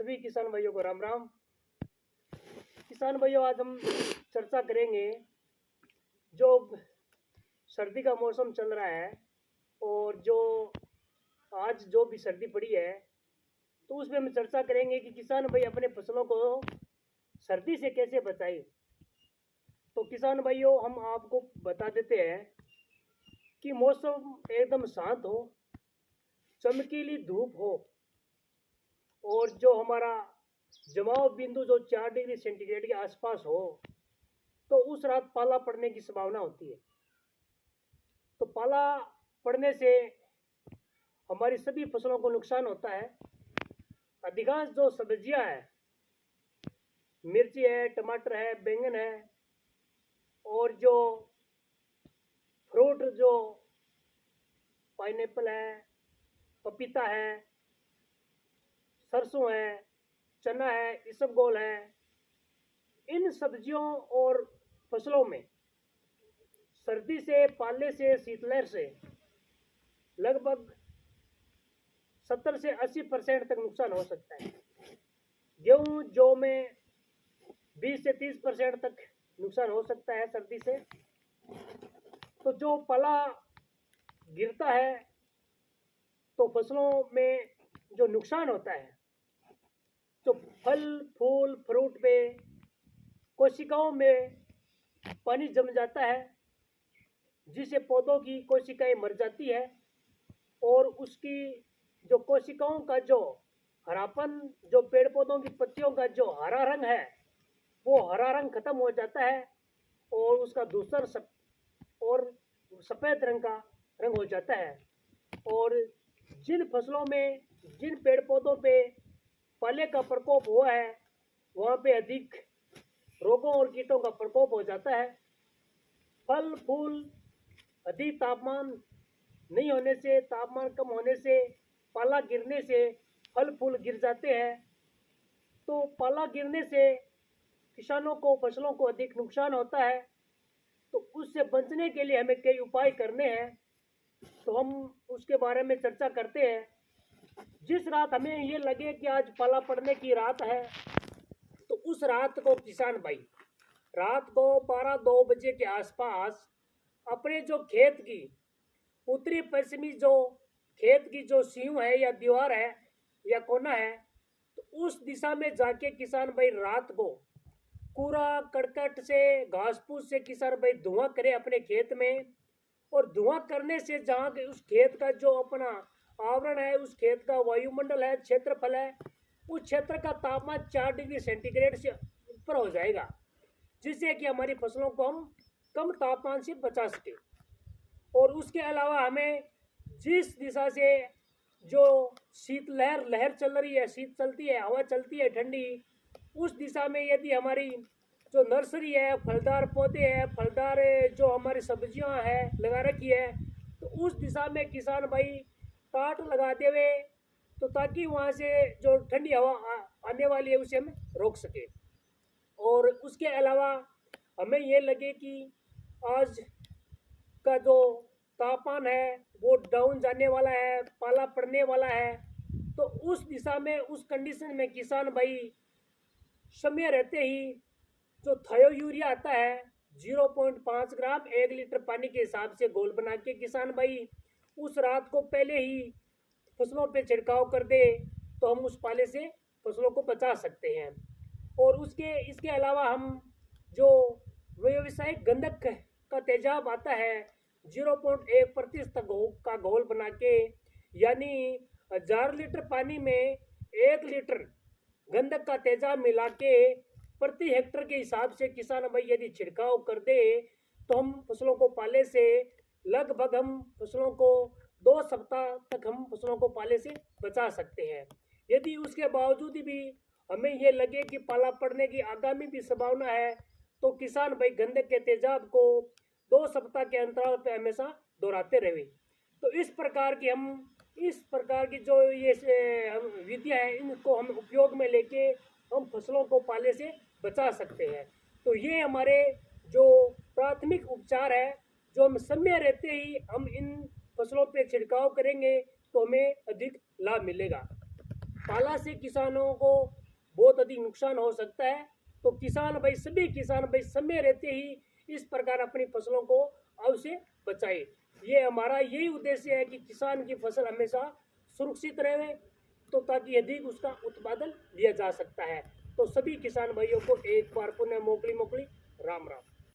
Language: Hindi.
सभी किसान भाइयों को राम राम। किसान भाइयों, आज हम चर्चा करेंगे जो सर्दी का मौसम चल रहा है और जो आज जो भी सर्दी पड़ी है तो उसमें हम चर्चा करेंगे कि किसान भाई अपने फसलों को सर्दी से कैसे बचाएं। तो किसान भाइयों, हम आपको बता देते हैं कि मौसम एकदम शांत हो, चमकीली धूप हो और जो हमारा जमाव बिंदु जो 4 डिग्री सेंटीग्रेड के आसपास हो तो उस रात पाला पड़ने की संभावना होती है। तो पाला पड़ने से हमारी सभी फसलों को नुकसान होता है। अधिकांश जो सब्जियां हैं, मिर्ची है, टमाटर है, बैंगन है और जो फ्रूट जो पाइनएप्पल है, पपीता है, सरसों है, चना है, इसबगोल है, इन सब्जियों और फसलों में सर्दी से, पाले से, शीतलहर से लगभग 70 से 80% तक नुकसान हो सकता है। गेहूँ जौ में 20 से 30% तक नुकसान हो सकता है सर्दी से। तो जो पाला गिरता है तो फसलों में जो नुकसान होता है, तो फल फूल फ्रूट पे कोशिकाओं में पानी जम जाता है जिससे पौधों की कोशिकाएं मर जाती है और उसकी जो कोशिकाओं का जो हरापन, जो पेड़ पौधों की पत्तियों का जो हरा रंग है वो हरा रंग खत्म हो जाता है और उसका दूसर और सफ़ेद रंग का रंग हो जाता है। और जिन फसलों में, जिन पेड़ पौधों पे पाले का प्रकोप हुआ है वहाँ पे अधिक रोगों और कीटों का प्रकोप हो जाता है। फल फूल अधिक तापमान नहीं होने से, तापमान कम होने से, पाला गिरने से फल फूल गिर जाते हैं। तो पाला गिरने से किसानों को, फसलों को अधिक नुकसान होता है। तो उससे बचने के लिए हमें कई उपाय करने हैं, तो हम उसके बारे में चर्चा करते हैं। जिस रात हमें ये लगे कि आज पाला पड़ने की रात है तो उस रात को किसान भाई रात को 12-2 बजे के आसपास अपने जो खेत की उत्तरी पश्चिमी जो खेत की जो सीम है या दीवार है या कोना है, तो उस दिशा में जाके किसान भाई रात को कूड़ा करकट से, घास फूस से किसान भाई धुआं करे अपने खेत में। और धुआं करने से जहाँ के उस खेत का जो अपना आवरण है, उस खेत का वायुमंडल है, क्षेत्रफल है, उस क्षेत्र का तापमान 4 डिग्री सेंटीग्रेड से ऊपर हो जाएगा, जिससे कि हमारी फसलों को हम कम तापमान से बचा सके। और उसके अलावा हमें जिस दिशा से जो लहर चल रही है, शीत चलती है, हवा चलती है ठंडी, उस दिशा में यदि हमारी जो नर्सरी है, फलदार पौधे हैं, फलदार जो हमारी सब्जियां हैं लगा रखी है, तो उस दिशा में किसान भाई काट लगाते हुए, तो ताकि वहाँ से जो ठंडी हवा आने वाली है उसे हम रोक सके। और उसके अलावा हमें ये लगे कि आज का जो तापमान है वो डाउन जाने वाला है, पाला पड़ने वाला है, तो उस दिशा में, उस कंडीशन में किसान भाई समय रहते ही जो थायो यूरिया आता है 0.5 ग्राम 1 लीटर पानी के हिसाब से घोल बना के किसान भाई उस रात को पहले ही फसलों पे छिड़काव कर दे तो हम उस पाले से फसलों को बचा सकते हैं। और इसके अलावा हम जो व्यावसायिक गंधक का तेजाब आता है 0.1% का घोल बना के, यानी 1000 लीटर पानी में 1 लीटर गंधक का तेजाब मिला के प्रति हेक्टर के हिसाब से किसान भाई यदि छिड़काव कर दे तो हम फसलों को पाले से लगभग हम फसलों को 2 सप्ताह तक हम फसलों को पाले से बचा सकते हैं। यदि उसके बावजूद भी हमें ये लगे कि पाला पड़ने की आगामी भी संभावना है तो किसान भाई गंधक के तेजाब को 2 सप्ताह के अंतराल पर हमेशा दोहराते रहे। तो इस प्रकार की जो ये विधियाँ है इनको हम उपयोग में लेके हम फसलों को पाले से बचा सकते हैं। तो ये हमारे जो प्राथमिक उपचार है, जो हम समय रहते ही हम इन फसलों पे छिड़काव करेंगे तो हमें अधिक लाभ मिलेगा। पाला से किसानों को बहुत अधिक नुकसान हो सकता है। तो किसान भाई, सभी किसान भाई समय रहते ही इस प्रकार अपनी फसलों को अवश्य बचाए। ये हमारा यही उद्देश्य है कि किसान की फसल हमेशा सुरक्षित रहे, तो ताकि अधिक उसका उत्पादन लिया जा सकता है। तो सभी किसान भाइयों को एक बार पुनः मोकली राम राम।